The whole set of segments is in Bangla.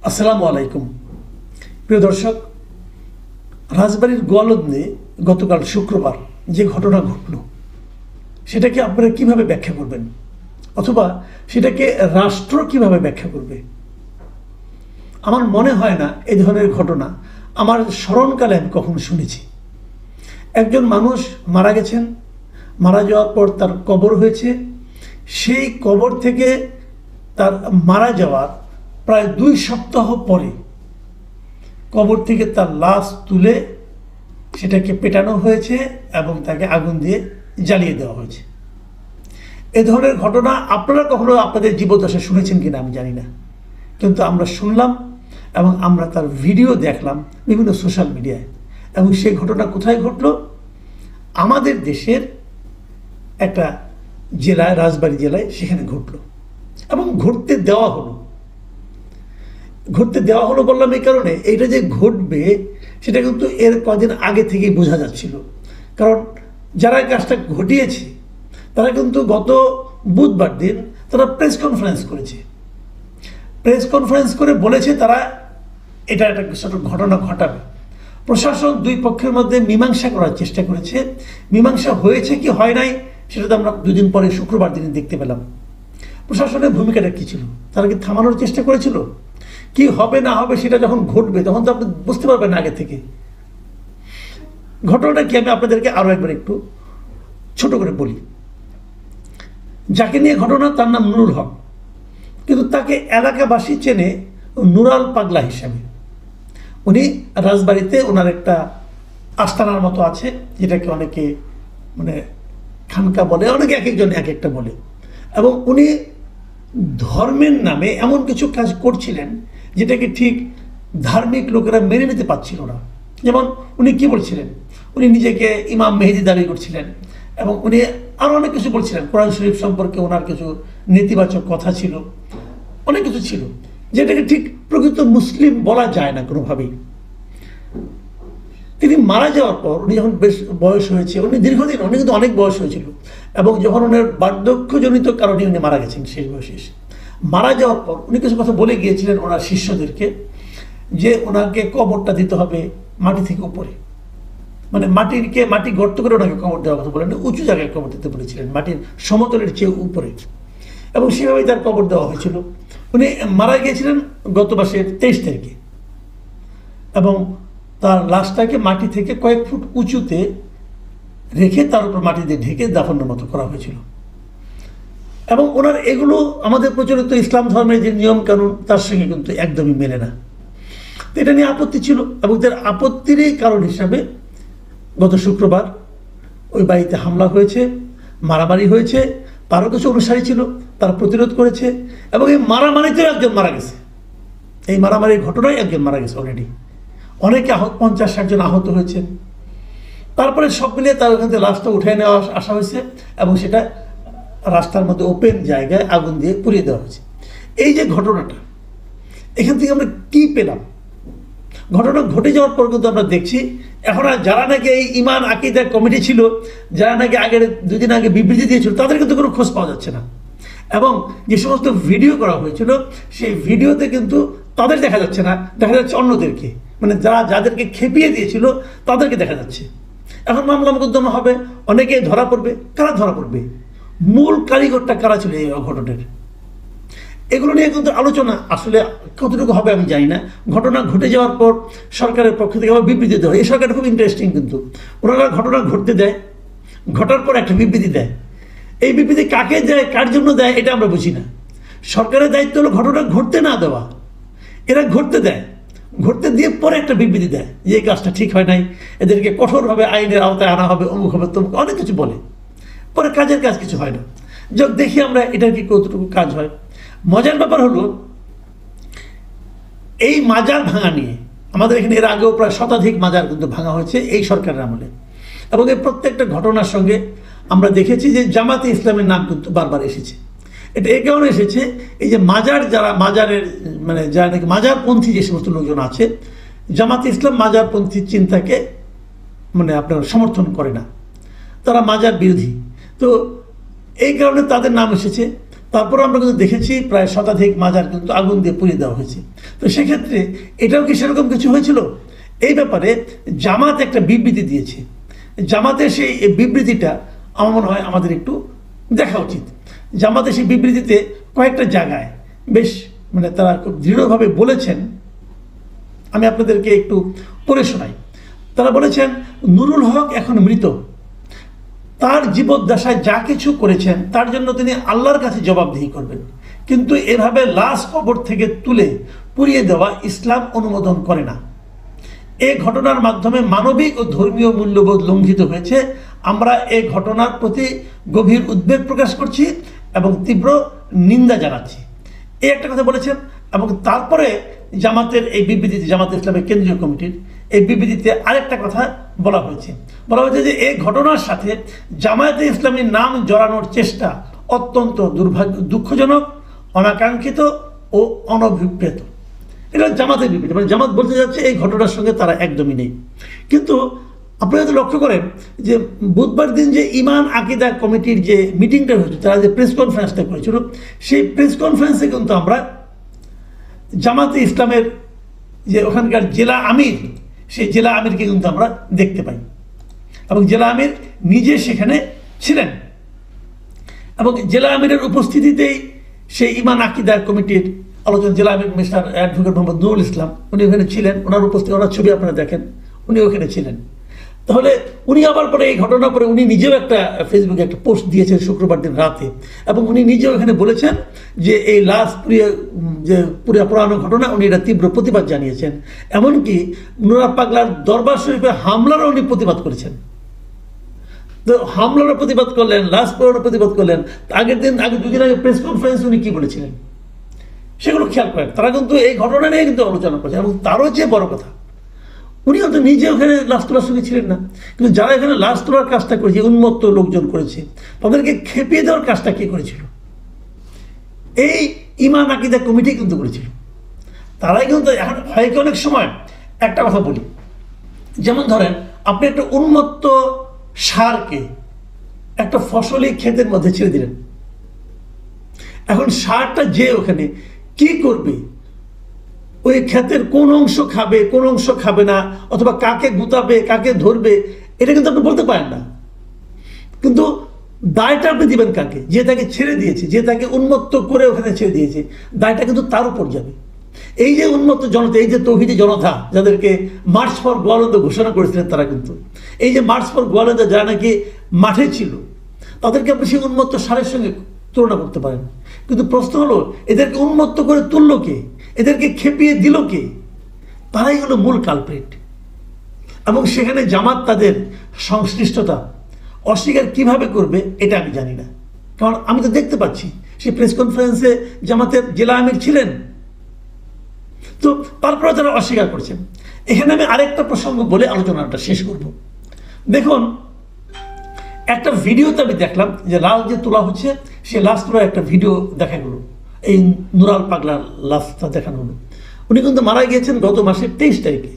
আসসালামু আলাইকুম প্রিয় দর্শক, রাজবাড়ির গোয়ালন্দে গতকাল শুক্রবার যে ঘটনা ঘটল সেটাকে আপনারা কিভাবে ব্যাখ্যা করবেন, অথবা সেটাকে রাষ্ট্র কিভাবে ব্যাখ্যা করবে? আমার মনে হয় না এই ধরনের ঘটনা আমার স্মরণকালে আমি কখনো শুনেছি। একজন মানুষ মারা গেছেন, মারা যাওয়ার পর তার কবর হয়েছে, সেই কবর থেকে তার মারা যাওয়ার প্রায় 2 সপ্তাহ পরে কবর থেকে তার লাশ তুলে সেটাকে পেটানো হয়েছে এবং তাকে আগুন দিয়ে জ্বালিয়ে দেওয়া হয়েছে। এ ধরনের ঘটনা আপনারা কখনো আপনাদের জীবদ্দশায় শুনেছেন কিনা আমি জানি না, কিন্তু আমরা শুনলাম এবং আমরা তার ভিডিও দেখলাম বিভিন্ন সোশ্যাল মিডিয়ায়। এবং সেই ঘটনা কোথায় ঘটল? আমাদের দেশের একটা জেলায়, রাজবাড়ী জেলায় সেখানে ঘটল এবং ঘটতে দেওয়া হলো বললাম এই কারণে, এইটা যে ঘটবে সেটা কিন্তু এর কদিন আগে থেকেই বোঝা যাচ্ছিল। কারণ যারা কাজটা ঘটিয়েছে তারা কিন্তু গত বুধবার দিন তারা প্রেস কনফারেন্স করেছে। প্রেস কনফারেন্স করে বলেছে তারা এটা একটা ঘটনা ঘটাবে। প্রশাসন 2 পক্ষের মধ্যে মীমাংসা করার চেষ্টা করেছে। মীমাংসা হয়েছে কি হয় নাই সেটা তো আমরা 2 দিন পরে শুক্রবার দিনে দেখতে পেলাম। প্রশাসনের ভূমিকাটা কী ছিল? তারা কি থামানোর চেষ্টা করেছিল? কি হবে না হবে সেটা যখন ঘটবে তখন তো আপনি বুঝতে পারবেন না আগে থেকে। ঘটনাটা কি আমি আপনাদেরকে আরও একবার একটু ছোট করে বলি। যাকে নিয়ে ঘটনা তার নাম নুরুল হক, কিন্তু তাকে এলাকাবাসী চেনে নুরাল পাগলা হিসাবে। উনি রাজবাড়িতে ওনার একটা আস্তানার মতো আছে, যেটাকে অনেকে মানে খানকা বলে, অনেকে এক একজন এক একটা বলে। এবং উনি ধর্মের নামে এমন কিছু কাজ করছিলেন যেটাকে ঠিক ধার্মিক লোকেরা মেনে নিতে পারছিল না। যেমন উনি কি বলছিলেন, উনি নিজেকে ইমাম মেহেদি দাবি করছিলেন এবং উনি আরও অনেক কিছু বলছিলেন। কোরআন শরীফ সম্পর্কে ওনার কিছু নেতিবাচক কথা ছিল, অনেক কিছু ছিল যেটাকে ঠিক প্রকৃত মুসলিম বলা যায় না কোনোভাবেই। তিনি মারা যাওয়ার পর উনি যখন বেশ বয়স হয়েছে, উনি দীর্ঘদিন, উনি কিন্তু অনেক বয়স হয়েছিল, এবং যখন ওনার বার্ধক্যজনিত কারণে উনি মারা গেছেন শেষ বয়সে এসে, মারা যাওয়ার পর উনি কিছু কথা বলে গিয়েছিলেন ওনার শিষ্যদেরকে যে ওনাকে কবরটা দিতে হবে মাটি থেকে উপরে, মানে মাটি গর্ত করে ওনাকে কবর দেওয়ার কথা বলেন, উঁচু জায়গায় কবর দিতে বলেছিলেন, মাটির সমতলের চেয়ে উপরে, এবং সেভাবেই তার কবর দেওয়া হয়েছিল। উনি মারা গিয়েছিলেন গত মাসের 23 তারিখে, এবং তার লাশটাকে মাটি থেকে কয়েক ফুট উঁচুতে রেখে তার উপর মাটি দিয়ে ঢেকে দাফনের মতো করা হয়েছিল। এবং ওনার এগুলো আমাদের প্রচলিত ইসলাম ধর্মের যে নিয়ম কানুন তার সঙ্গে কিন্তু একদমই মেলে না। তো এটা নিয়ে আপত্তি ছিল, এবং তার আপত্তিরই কারণ হিসাবে গত শুক্রবার ওই বাড়িতে হামলা হয়েছে, মারামারি হয়েছে। তারও কিছু অনুসারী ছিল, তারা প্রতিরোধ করেছে, এবং এই মারামারিতেও একজন মারা গেছে। এই মারামারির ঘটনায় একজন মারা গেছে অলরেডি, অনেকে 50-60 জন আহত হয়েছেন। তারপরে সব মিলিয়ে তার ওখান থেকে লাশটা উঠিয়ে নেওয়া আসা হয়েছে, এবং সেটা রাস্তার মধ্যে ওপেন জায়গায় আগুন দিয়ে পুড়িয়ে দেওয়া হয়েছে। এই যে ঘটনাটা, এখান থেকে আমরা কি পেলাম? ঘটনা ঘটে যাওয়ার পর কিন্তু আমরা দেখছি এখন আর যারা নাকি এই ইমান আকিদা কমিটি ছিল, যারা নাকি আগের 2 দিন আগে বিবৃতি দিয়েছিল, তাদের কিন্তু কোনো খোঁজ পাওয়া যাচ্ছে না। এবং যে সমস্ত ভিডিও করা হয়েছিল সেই ভিডিওতে কিন্তু তাদের দেখা যাচ্ছে না, দেখা যাচ্ছে অন্যদেরকে, মানে যাদেরকে খেপিয়ে দিয়েছিল তাদেরকে দেখা যাচ্ছে। এখন মামলা মোকদ্দমা হবে, অনেকে ধরা পড়বে। কারা ধরা পড়বে? মূল কারিগরটা কারা ছিল এই অঘটনের? এগুলো নিয়ে কিন্তু আলোচনা আসলে কতটুকু হবে আমি জানি না। ঘটনা ঘটে যাওয়ার পর সরকারের পক্ষ থেকে আবার বিবৃতি দেওয়া হয়। এই সরকারটা খুব ইন্টারেস্টিং, কিন্তু ওনারা ঘটনা ঘটতে দেয়, ঘটার পর একটা বিবৃতি দেয়। এই বিবৃতি কাকে দেয়, কার জন্য দেয়, এটা আমরা বুঝি না। সরকারের দায়িত্ব হলো ঘটনা ঘটতে না দেওয়া, এরা ঘটতে দেয়, ঘটতে দিয়ে পরে একটা বিবৃতি দেয় যে এই কাজটা ঠিক হয় নাই, এদেরকে কঠোরভাবে আইনের আওতায় আনা হবে, অমুক হবে, তমুক, অনেক কিছু বলে। পরে কাজের কাজ কিছু হয় না। যোগ দেখি আমরা এটার কি কতটুকু কাজ হয়। মজার ব্যাপার হলো এই মাজার ভাঙা নিয়ে আমাদের এখানে এর আগেও প্রায় 100 মাজার কিন্তু ভাঙা হয়েছে এই সরকারের আমলে, এবং এই প্রত্যেকটা ঘটনার সঙ্গে আমরা দেখেছি যে জামাতে ইসলামের নাম কিন্তু বারবার এসেছে। এটা এই কারণে এসেছে, এই যে যারা মাজারের মানে যারা নাকি মাজারপন্থী যে সমস্ত লোকজন আছে, জামাতে ইসলাম মাজারপন্থী চিন্তাকে মানে আপনার সমর্থন করে না, তারা মাজার বিরোধী। তো এই কারণে তাদের নাম এসেছে। তারপর আমরা কিন্তু দেখেছি প্রায় শতাধিক মাজার কিন্তু আগুন দিয়ে পুড়িয়ে দেওয়া হয়েছে। তো সেক্ষেত্রে এটাও কি সেরকম কিছু হয়েছিল? এই ব্যাপারে জামাত একটা বিবৃতি দিয়েছে। জামাতের সেই বিবৃতিটা আমার মনে হয় আমাদের একটু দেখা উচিত। জামাতের সেই বিবৃতিতে কয়েকটা জায়গায় বেশ তারা খুব দৃঢ়ভাবে বলেছেন, আমি আপনাদেরকে একটু পড়ে শোনাই। তারা বলেছেন, নুরুল হক এখন মৃত, তার জীবদ্দশায় যা কিছু করেছেন তার জন্য তিনি আল্লাহর কাছে জবাবদিহি করবেন, কিন্তু এভাবে লাশ কবর থেকে তুলে পুড়িয়ে দেওয়া ইসলাম অনুমোদন করে না। এই ঘটনার মাধ্যমে মানবিক ও ধর্মীয় মূল্যবোধ লঙ্ঘিত হয়েছে। আমরা এই ঘটনার প্রতি গভীর উদ্বেগ প্রকাশ করছি এবং তীব্র নিন্দা জানাচ্ছি, এই একটা কথা বলেছেন। এবং তারপরে জামাতের এই বিবৃতিতে, জামাত ইসলামের কেন্দ্রীয় কমিটির এই বিবৃতিতে আরেকটা কথা বলা হয়েছে যে এই ঘটনার সাথে জামায়াতে ইসলামীর নাম জড়ানোর চেষ্টা অত্যন্ত দুঃখজনক, অনাকাঙ্ক্ষিত ও অনভিপ্রেত। এটা জামাতের বিবৃতি, জামাত বলতে যাচ্ছে এই ঘটনার সঙ্গে তারা একদমই নেই। কিন্তু আপনারা যদি লক্ষ্য করেন যে বুধবার দিন যে ইমান আকিদা কমিটির যে মিটিংটা হয়েছিল, তারা যে প্রেস কনফারেন্সটা করেছিল, সেই প্রেস কনফারেন্সে কিন্তু আমরা জামাতে ইসলামের যে ওখানকার জেলা আমির, সেই জেলা আমিরকে কিন্তু আমরা দেখতে পাই এবং জেলা আমির নিজে সেখানে ছিলেন এবং জেলা আমিরের উপস্থিতিতেই সেই ইমান আকিদা কমিটির আলোচনা, জেলা আমির মিস্টার অ্যাডভোকেট মোহাম্মদ নুরুল ইসলাম, উনি ওখানে ছিলেন। ওনার উপস্থিতি, ওনার ছবি আপনারা দেখেন, উনি ওখানে ছিলেন। তাহলে উনি আবার পরে এই ঘটনার পরে উনি নিজেও একটা ফেসবুকে একটা পোস্ট দিয়েছেন শুক্রবার দিন রাতে, এবং উনি নিজেও এখানে বলেছেন যে এই লাশ পুড়িয়ে পোড়ানো ঘটনা উনি এটা তীব্র প্রতিবাদ জানিয়েছেন। এমনকি নুরা পাগলার দরবার শরীফে হামলারও উনি প্রতিবাদ করেছেন। তো হামলারও প্রতিবাদ করলেন, লাশ পোড়ানোর প্রতিবাদ করলেন। আগে দুদিন আগে প্রেস কনফারেন্স উনি কি বলেছিলেন সেগুলো খেয়াল করেন। তারা কিন্তু এই ঘটনা নিয়ে কিন্তু আলোচনা করেছে। এবং তারও যে বড় কথা, উনি হয়তো নিজে ওখানে লাশ তোলার সঙ্গে ছিলেন না, কিন্তু যারা এখানে লাশ তোলার কাজটা করেছে, উন্মত্ত লোকজন করেছে, তাদেরকে খেপিয়ে দেওয়ার কাজটা কে করেছিল? এই ইমান আকিদা কমিটি কিন্তু করেছিল। তারাই কিন্তু এখন হয় কি অনেক সময় একটা কথা বলি, যেমন ধরেন আপনি একটা উন্মত্ত ষাঁড়কে একটা ফসলি ক্ষেতের মধ্যে ছেড়ে দিলেন। এখন ষাঁড়টা যে ওখানে কি করবে, ওই ক্ষেতের কোন অংশ খাবে, কোন অংশ খাবে না, অথবা কাকে গুতাবে, কাকে ধরবে, এটা কিন্তু আপনি বলতে পারেন না। কিন্তু দায়টা আপনি দিবেন কাকে? যে তাকে ছেড়ে দিয়েছে, যে তাকে উন্মত্ত করে ওখানে ছেড়ে দিয়েছে, দায়টা কিন্তু তার উপর যাবে। এই যে উন্মত্ত জনতা, এই যে তৌহিদি জনতা যাদেরকে মার্চ ফর গোয়ালন্দা ঘোষণা করেছিলেন, তারা কিন্তু এই যে মার্চ ফর গোয়ালন্দা যারা নাকি মাঠে ছিল, তাদেরকে আপনি সেই উন্মত্ত ষাঁড়ের সঙ্গে তুলনা করতে পারেন। কিন্তু প্রশ্ন হলো, এদেরকে উন্মত্ত করে তুলল কে? এদেরকে খেপিয়ে দিল কে? তারাই হলো মূল কালপ্রিট। এবং সেখানে জামাত তাদের সংশ্লিষ্টতা অস্বীকার কিভাবে করবে এটা আমি জানি না, কারণ আমি তো দেখতে পাচ্ছি সেই প্রেস কনফারেন্সে জামাতের জেলা আমির ছিলেন। তো তারপরে তারা অস্বীকার করছেন। এখানে আমি আরেকটা প্রসঙ্গ বলে আলোচনাটা শেষ করব। দেখুন, একটা ভিডিওতে আমি দেখলাম যে লাশ যে তোলা হচ্ছে, সে লাশ তোলার একটা ভিডিও দেখা গেল। এই নুরাল পাগলার লাশটা দেখানো হলো। উনি কিন্তু মারা গিয়েছেন গত মাসের 23 তারিখে,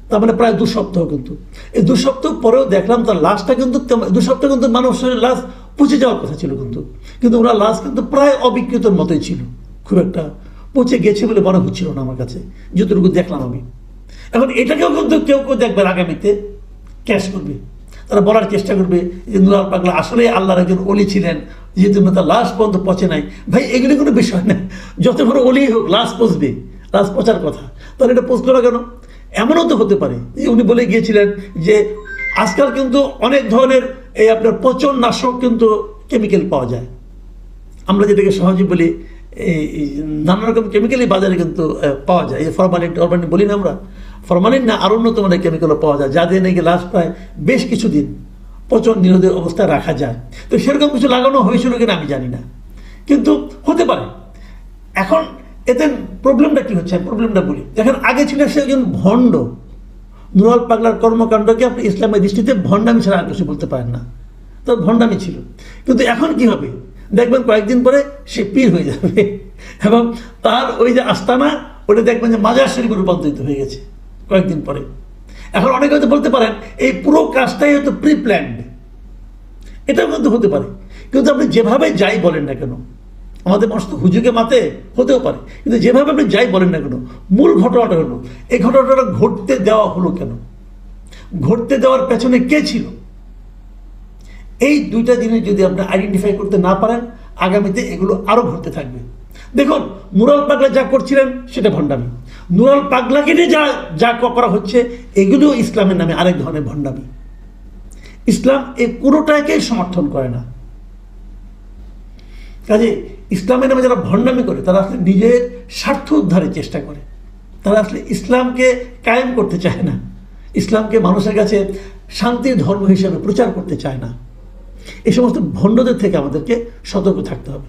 তার মানে প্রায় 2 সপ্তাহ। কিন্তু এই 2 সপ্তাহ পরেও দেখলাম তার লাশটা কিন্তু 2 সপ্তাহ কিন্তু মানুষের লাশ পচে যাওয়ার কথা ছিল, কিন্তু ওনার লাশ কিন্তু প্রায় অবিকৃতর মতোই ছিল। খুব একটা পচে গেছে বলে মনে হচ্ছিল না আমার কাছে, যতটুকু দেখলাম আমি। এখন এটাকেও কিন্তু কেউ দেখবে আগামীতে ক্যাশ করবে, তারা বলার চেষ্টা করবে যে নুরাল পাগলা আসলে আল্লাহর একজন অলি ছিলেন, যেহেতু তার লাশ পর্যন্ত পচে নাই। ভাই, এগুলি কোনো বিষয় না। যত বড় অলি হোক, লাশ পচবে, লাশ পচার কথা। তাহলে এটা পচলো না কেন? এমনও তো হতে পারে যে উনি বলে গিয়েছিলেন যে আজকাল কিন্তু অনেক ধরনের এই আপনার পচন নাশক কিন্তু কেমিক্যাল পাওয়া যায়। আমরা যেটাকে সহজে বলি, এই নানা রকম কেমিক্যালই বাজারে কিন্তু পাওয়া যায়। এই ফরমালিন বলি না আমরা, ফরমালিন না, আর উন্নত মানের কেমিক্যালও পাওয়া যায়, যা দিয়ে নাকি লাশ প্রায় বেশ কিছুদিন পচন নিরোধের অবস্থায় রাখা যায়। তো সেরকম কিছু লাগানো হয়েছিল কিনা আমি জানি না, কিন্তু হতে পারে। এখন এতে প্রবলেমটা কি হচ্ছে, প্রবলেমটা বলি। দেখেন, আগে ছিল সে একজন ভণ্ড। নুরাল পাগলার কর্মকাণ্ডকে আপনি ইসলামের দৃষ্টিতে ভণ্ডামি ছাড়া আর কিছু বলতে পারেন না, তার ভণ্ডামি ছিল। কিন্তু এখন কি হবে, দেখবেন কয়েকদিন পরে সে পীর হয়ে যাবে, এবং তার ওই যে আস্তানা, ওটা দেখবেন যে মাজার শরীফে রূপান্তরিত হয়ে গেছে কয়েকদিন পরে। এখন অনেকে হয়তো বলতে পারেন এই পুরো কাজটাই হয়তো প্রি প্ল্যান্ড, এটাও কিন্তু হতে পারে। কিন্তু আপনি যেভাবে যাই বলেন না কেন, আমাদের মানুষ তো হুজুগে মাতে হতেও পারে, কিন্তু যেভাবে আপনি যাই বলেন না কেন, মূল ঘটনাটা হলো এই ঘটনাটা ঘটতে দেওয়া হলো কেন, ঘটতে দেওয়ার পেছনে কে ছিল? এই দুইটা জিনিস যদি আপনি আইডেন্টিফাই করতে না পারেন, আগামীতে এগুলো আরো ঘটতে থাকবে। দেখুন, নুরাল পাগলা যা করছিলেন সেটা ভণ্ডামি। নুরাল পাগলাকে নিয়ে যা যা করা হচ্ছে এগুলো ইসলামের নামে আরেক ধরনের ভণ্ডামি। ইসলাম এই পুরোটাকে সমর্থন করে না। কাজে ইসলামের নামে যারা ভণ্ডামি করে তারা আসলে নিজের স্বার্থ উদ্ধারের চেষ্টা করে, তারা আসলে ইসলামকে কায়েম করতে চায় না, ইসলামকে মানুষের কাছে শান্তির ধর্ম হিসেবে প্রচার করতে চায় না। এই সমস্ত ভণ্ডদের থেকে আমাদেরকে সতর্ক থাকতে হবে।